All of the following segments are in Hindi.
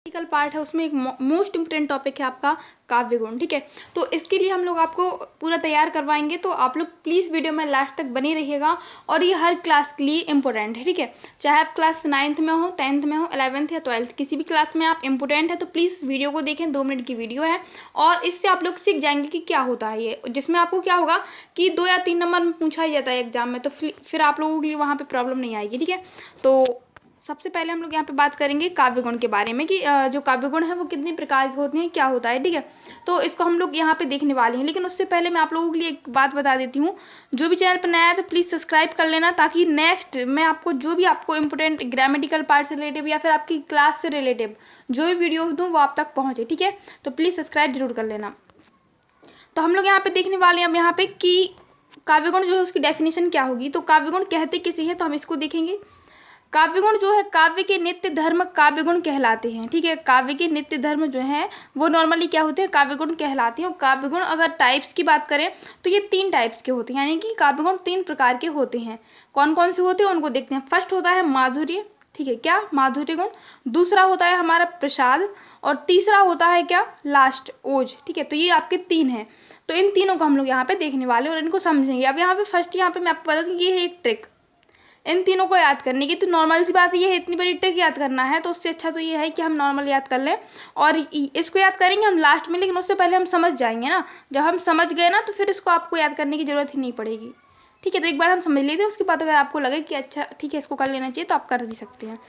ग्रामेटिकल पार्ट है, उसमें एक मोस्ट इम्पोर्टेंट टॉपिक है आपका काव्य गुण। ठीक है, तो इसके लिए हम लोग आपको पूरा तैयार करवाएंगे, तो आप लोग प्लीज़ वीडियो में लास्ट तक बने रहिएगा। और ये हर क्लास के लिए इम्पोर्टेंट है। ठीक है, चाहे आप क्लास 9th में हो, 10th में हो, 11th या 12th, किसी भी क्लास में आप इम्पोर्टेंट है, तो प्लीज़ वीडियो को देखें। 2 मिनट की वीडियो है और इससे आप लोग सीख जाएंगे कि क्या होता है ये, जिसमें आपको क्या होगा कि 2 या 3 नंबर में पूछा ही जाता है एग्जाम में, तो फिर आप लोगों के लिए वहाँ पर प्रॉब्लम नहीं आएगी। ठीक है, तो सबसे पहले हम लोग यहाँ पे बात करेंगे काव्य गुण के बारे में कि जो काव्य गुण है वो कितने प्रकार के होते हैं, क्या होता है। ठीक है, तो इसको हम लोग यहाँ पे देखने वाले हैं, लेकिन उससे पहले मैं आप लोगों के लिए एक बात बता देती हूँ। जो भी चैनल पर नया है तो प्लीज़ सब्सक्राइब कर लेना, ताकि नेक्स्ट मैं आपको जो भी आपको इंपॉर्टेंट ग्रामेटिकल पार्ट से रिलेटिव या फिर आपकी क्लास से रिलेटिव जो भी वीडियोज दूँ वो आप तक पहुँचे। ठीक है, तो प्लीज़ सब्सक्राइब जरूर कर लेना। तो हम लोग यहाँ पे देखने वाले हैं अब यहाँ पे कि काव्य गुण जो है उसकी डेफिनेशन क्या होगी। तो काव्य गुण कहते किसे हैं, तो हम इसको देखेंगे। काव्य गुण जो है, काव्य के नित्य धर्म काव्य गुण कहलाते हैं। ठीक है, काव्य के नित्य धर्म जो है वो नॉर्मली क्या होते हैं, काव्य गुण कहलाते हैं। और काव्य गुण अगर टाइप्स की बात करें तो ये 3 टाइप्स के होते हैं, यानी कि काव्य गुण 3 प्रकार के होते हैं। कौन कौन से होते हैं उनको देखते हैं। फर्स्ट होता है माधुर्य। ठीक है, क्या माधुर्य गुण। दूसरा होता है हमारा प्रसाद, और तीसरा होता है क्या, लास्ट ओज। ठीक है, तो ये आपके 3 हैं। तो इन तीनों को हम लोग यहाँ पे देखने वाले और इनको समझेंगे। अब यहाँ पे फर्स्ट यहाँ पे मैं आपको बता दूँ कि ये है एक ट्रिक इन तीनों को याद करने की। तो नॉर्मल सी बात ये है, इतनी बड़ी ट्रिक याद करना है तो उससे अच्छा तो ये है कि हम नॉर्मल याद कर लें, और इसको याद करेंगे हम लास्ट में, लेकिन उससे पहले हम समझ जाएंगे ना। जब हम समझ गए ना तो फिर इसको आपको याद करने की ज़रूरत ही नहीं पड़ेगी। ठीक है, तो एक बार हम समझ लेते हैं, उसके बाद अगर आपको लगे कि अच्छा ठीक है इसको कर लेना चाहिए तो आप कर भी सकते हैं।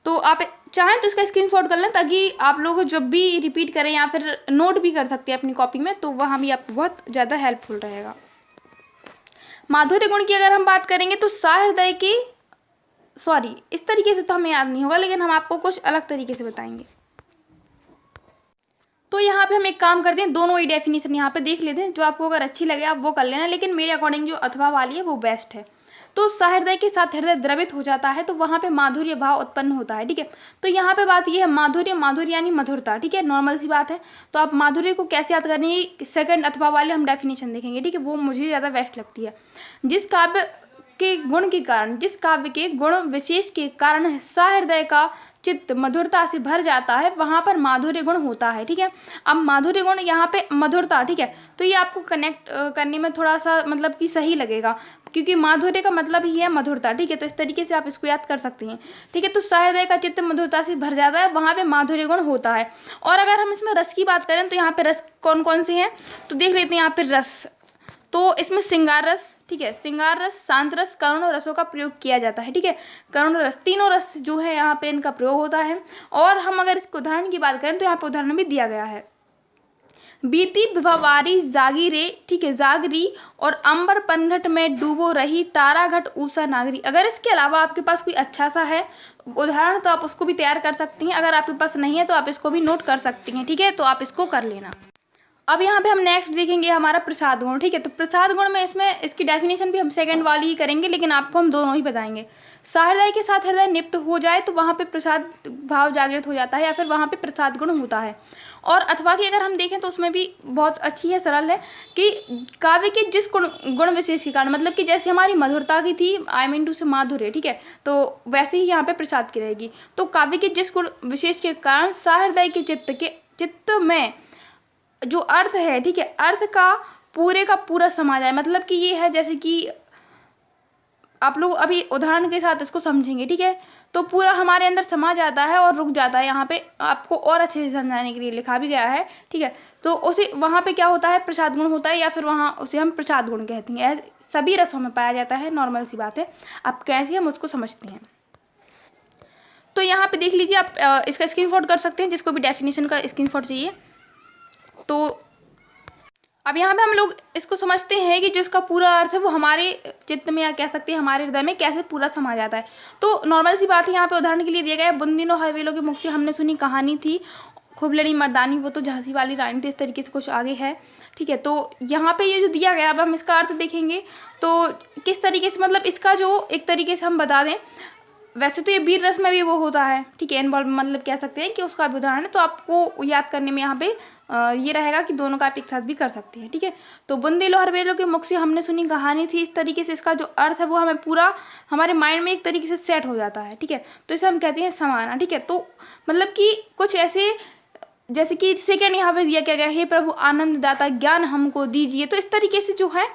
तो आप चाहें तो इसका स्क्रीनशॉट कर लें, ताकि आप लोग जब भी रिपीट करें या फिर नोट भी कर सकते हैं अपनी कॉपी में, तो वहाँ भी आपको बहुत ज़्यादा हेल्पफुल रहेगा। माधुर्य गुण की अगर हम बात करेंगे तो सहृदय की इस तरीके से तो हमें याद नहीं होगा, लेकिन हम आपको कुछ अलग तरीके से बताएंगे। तो यहाँ पे हम एक काम करते हैं, दोनों ही डेफिनेशन यहाँ पे देख लेते हैं। जो आपको अगर अच्छी लगे आप वो कर लेना, लेकिन मेरे अकॉर्डिंग जो अथवा वाली है वो बेस्ट है। तो सहृदय के साथ हृदय द्रवित हो जाता है तो वहाँ पे माधुर्य भाव उत्पन्न होता है। ठीक है, तो यहाँ पे बात ये है माधुर्य यानी मधुरता। ठीक है, नॉर्मल सी बात है। तो आप माधुर्य को कैसे याद करनी, सेकंड अथवा वाले हम डेफिनेशन देखेंगे। ठीक है, वो मुझे ज़्यादा बेस्ट लगती है। जिस काव्य के गुण के कारण, जिस काव्य के गुण विशेष के कारण सहृदय का चित्त मधुरता से भर जाता है, वहाँ पर माधुर्य गुण होता है। ठीक है, अब माधुर्य गुण यहाँ पे मधुरता। ठीक है, तो ये आपको कनेक्ट करने में थोड़ा सा मतलब कि सही लगेगा, क्योंकि माधुर्य का मतलब ही है मधुरता। ठीक है, तो इस तरीके से आप इसको याद कर सकते हैं। ठीक है, तो सहृदय का चित्त मधुरता से भर जाता है, वहाँ पे माधुर्य गुण होता है। और अगर हम इसमें रस की बात करें तो यहाँ पे रस कौन कौन से हैं, तो देख लेते हैं यहाँ पे रस। तो इसमें श्रृंगार रस, ठीक है, श्रृंगार रस, शांत रस, करुण रसों का प्रयोग किया जाता है। ठीक है, करुण रस, तीनों रस जो है यहाँ पे इनका प्रयोग होता है। और हम अगर इसके उदाहरण की बात करें तो यहाँ पे उदाहरण भी दिया गया है। बीती विभावारी जागी रे, ठीक है, जागरी और अंबर पनघट में डूबो रही तारा घट ऊषा नागरी। अगर इसके अलावा आपके पास कोई अच्छा सा है उदाहरण तो आप उसको भी तैयार कर सकती हैं। अगर आपके पास नहीं है तो आप इसको भी नोट कर सकती हैं। ठीक है, तो आप इसको कर लेना। अब यहाँ पे हम नेक्स्ट देखेंगे हमारा प्रसाद गुण। ठीक है, तो प्रसाद गुण में इसमें इसकी डेफिनेशन भी हम सेकंड वाली ही करेंगे, लेकिन आपको हम दोनों ही बताएंगे। सहृदय के साथ हृदय निप्त हो जाए तो वहाँ पे प्रसाद भाव जागृत हो जाता है, या फिर वहाँ पे प्रसाद गुण होता है। और अथवा की अगर हम देखें तो उसमें भी बहुत अच्छी है, सरल है कि काव्य के जिस गुण विशेष के कारण, मतलब कि जैसे हमारी मधुरता की थी, आई मीन टू से माधुर्य। ठीक है, तो वैसे ही यहाँ पे प्रसाद की रहेगी। तो काव्य के जिस गुण विशेष के कारण सहृदय के चित्त में जो अर्थ है, ठीक है, अर्थ का पूरा समा जाए। मतलब कि ये है जैसे कि आप लोग अभी उदाहरण के साथ इसको समझेंगे। ठीक है, तो पूरा हमारे अंदर समा जाता है और रुक जाता है। यहाँ पे आपको और अच्छे से समझाने के लिए लिखा भी गया है। ठीक है, तो उसे वहाँ पे क्या होता है, प्रसाद गुण होता है, या फिर वहाँ उसे हम प्रसाद गुण कहते हैं। सभी रसों में पाया जाता है, नॉर्मल सी बात है। आप कैसे हम उसको समझते हैं। तो यहाँ पे देख लीजिए, आप इसका स्क्रीनशॉट कर सकते हैं, जिसको भी डेफिनेशन का स्क्रीनशॉट चाहिए। तो अब यहाँ पे हम लोग इसको समझते हैं कि जो इसका पूरा अर्थ है वो हमारे चित्त में, या कह सकते हैं हमारे हृदय में कैसे पूरा समा जाता है। तो नॉर्मल सी बात है, यहाँ पे उदाहरण के लिए दिया गया है, बुंदिनो हवेलो की मुक्ति हमने सुनी कहानी थी, खूब लड़ी मर्दानी वो तो झांसी वाली रानी थी। इस तरीके से कुछ आगे है। ठीक है, तो यहाँ पे ये जो दिया गया, अब हम इसका अर्थ देखेंगे तो किस तरीके से, मतलब इसका जो एक तरीके से हम बता दें वैसे तो ये वीर रस में भी वो होता है, ठीक है, इन्वॉल्व, मतलब कह सकते हैं कि उसका भी उदाहरण है। तो आपको याद करने में यहाँ पे ये रहेगा कि दोनों का आप एक साथ भी कर सकते हैं, ठीक है। तो बुंदेलो हरबेलो के मुख से हमने सुनी कहानी थी, इस तरीके से इसका जो अर्थ है वो हमें पूरा हमारे माइंड में एक तरीके से सेट हो जाता है, ठीक है। तो इसे हम कहते हैं समाना, ठीक है। तो मतलब कि कुछ ऐसे, जैसे कि सेकंड यहाँ पे दिया क्या गया, हे प्रभु आनंद दाता ज्ञान हमको दीजिए, तो इस तरीके से जो है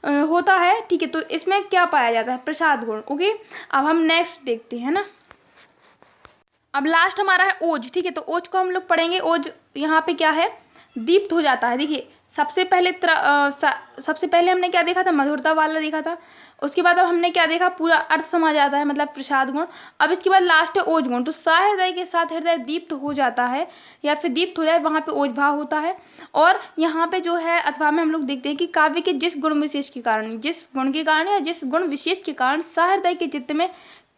होता है, ठीक है। तो इसमें क्या पाया जाता है, प्रसाद गुण। ओके, अब हम नेक्स्ट देखते हैं ना। अब लास्ट हमारा है ओज, ठीक है। तो ओज को हम लोग पढ़ेंगे। ओज यहाँ पे क्या है, दीप्त हो जाता है। देखिए सबसे पहले हमने क्या देखा था, मधुरता वाला देखा था। उसके बाद अब हमने क्या देखा, पूरा अर्थ समा जाता है, मतलब प्रसाद गुण। अब इसके बाद लास्ट है ओज गुण। तो सहृदय के साथ हृदय दीप्त हो जाता है या फिर दीप्त हो जाए, वहाँ पे ओज भाव होता है। और यहाँ पे जो है अथवा में हम लोग देखते हैं कि काव्य के जिस गुण विशेष के कारण, जिस गुण के कारण या जिस गुण विशेष के कारण सहृदय के चित्त में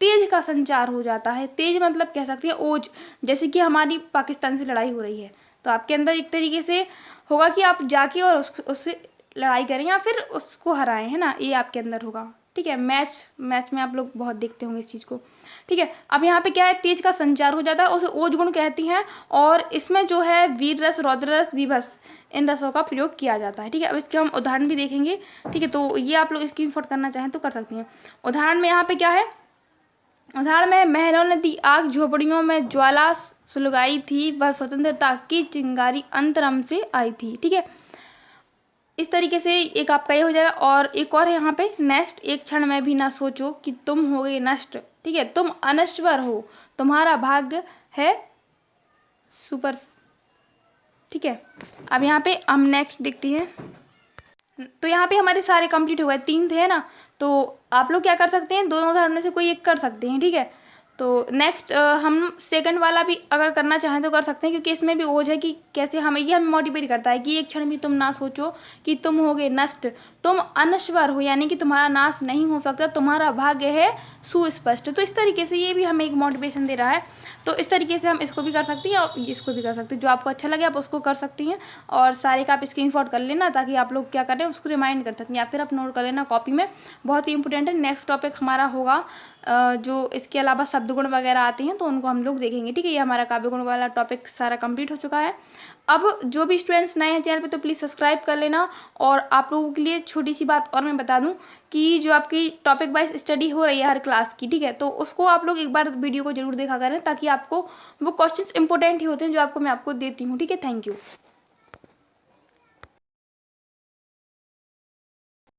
तेज का संचार हो जाता है। तेज मतलब कह सकते हैं ओज, जैसे कि हमारी पाकिस्तान से लड़ाई हो रही है तो आपके अंदर एक तरीके से होगा कि आप जाके और उससे लड़ाई करें या फिर उसको हराएं, है ना, ये आपके अंदर होगा, ठीक है। मैच में आप लोग बहुत देखते होंगे इस चीज़ को, ठीक है। अब यहाँ पे क्या है, तेज का संचार हो जाता है, उसे ओज गुण कहती हैं। और इसमें जो है वीर रस, रौद्र रस, विभस, इन रसों का प्रयोग किया जाता है, ठीक है। अब इसके हम उदाहरण भी देखेंगे, ठीक है। तो ये आप लोग स्क्रीनशॉट करना चाहें तो कर सकती हैं। उदाहरण में यहाँ पे क्या है, उदाहरण में महलों ने दी आग, झोपड़ियों में ज्वाला सुलगाई थी, वह स्वतंत्रता की चिंगारी अंतरम से आई थी, ठीक है। इस तरीके से एक आपका ये हो जाएगा। और एक और है यहाँ पे नेक्स्ट, एक क्षण में भी ना सोचो कि तुम होगे नष्ट, ठीक है, तुम अनश्वर हो, तुम्हारा भाग्य है सुपर, ठीक है। अब यहाँ पे हम नेक्स्ट देखते हैं। तो यहाँ पे हमारे सारे कंप्लीट हो गए, 3 थे ना। तो आप लोग क्या कर सकते हैं, दोनों उदाहरण में से कोई एक कर सकते हैं, ठीक है। तो नेक्स्ट हम सेकंड वाला भी अगर करना चाहें तो कर सकते हैं, क्योंकि इसमें भी ओज है कि कैसे हमें मोटिवेट करता है कि एक क्षण भी तुम ना सोचो कि तुम होगे नष्ट, तुम अनश्वर हो, यानी कि तुम्हारा नाश नहीं हो सकता, तुम्हारा भाग्य है सुस्पष्ट। तो इस तरीके से ये भी हमें एक मोटिवेशन दे रहा है। तो इस तरीके से हम इसको भी कर सकते हैं और इसको भी कर सकते हैं, जो आपको अच्छा लगे आप उसको कर सकती हैं। और सारे का आप स्क्रीनशॉट कर लेना ताकि आप लोग क्या करें, उसको रिमाइंड कर सकें या फिर आप नोट कर लेना कॉपी में, बहुत ही इंपॉर्टेंट है। नेक्स्ट टॉपिक हमारा होगा जो इसके अलावा शब्द गुण वगैरह आते हैं तो उनको हम लोग देखेंगे, ठीक है। ये हमारा काव्य गुण वाला टॉपिक सारा कंप्लीट हो चुका है। अब जो भी स्टूडेंट्स नए हैं चैनल पे तो प्लीज़ सब्सक्राइब कर लेना। और आप लोगों के लिए छोटी सी बात और मैं बता दूं कि जो आपकी टॉपिक वाइज स्टडी हो रही है हर क्लास की, ठीक है, तो उसको आप लोग एक बार वीडियो को जरूर देखा करें ताकि आपको वो क्वेश्चंस इंपॉर्टेंट ही होते हैं जो मैं आपको देती हूँ, ठीक है। Thank you.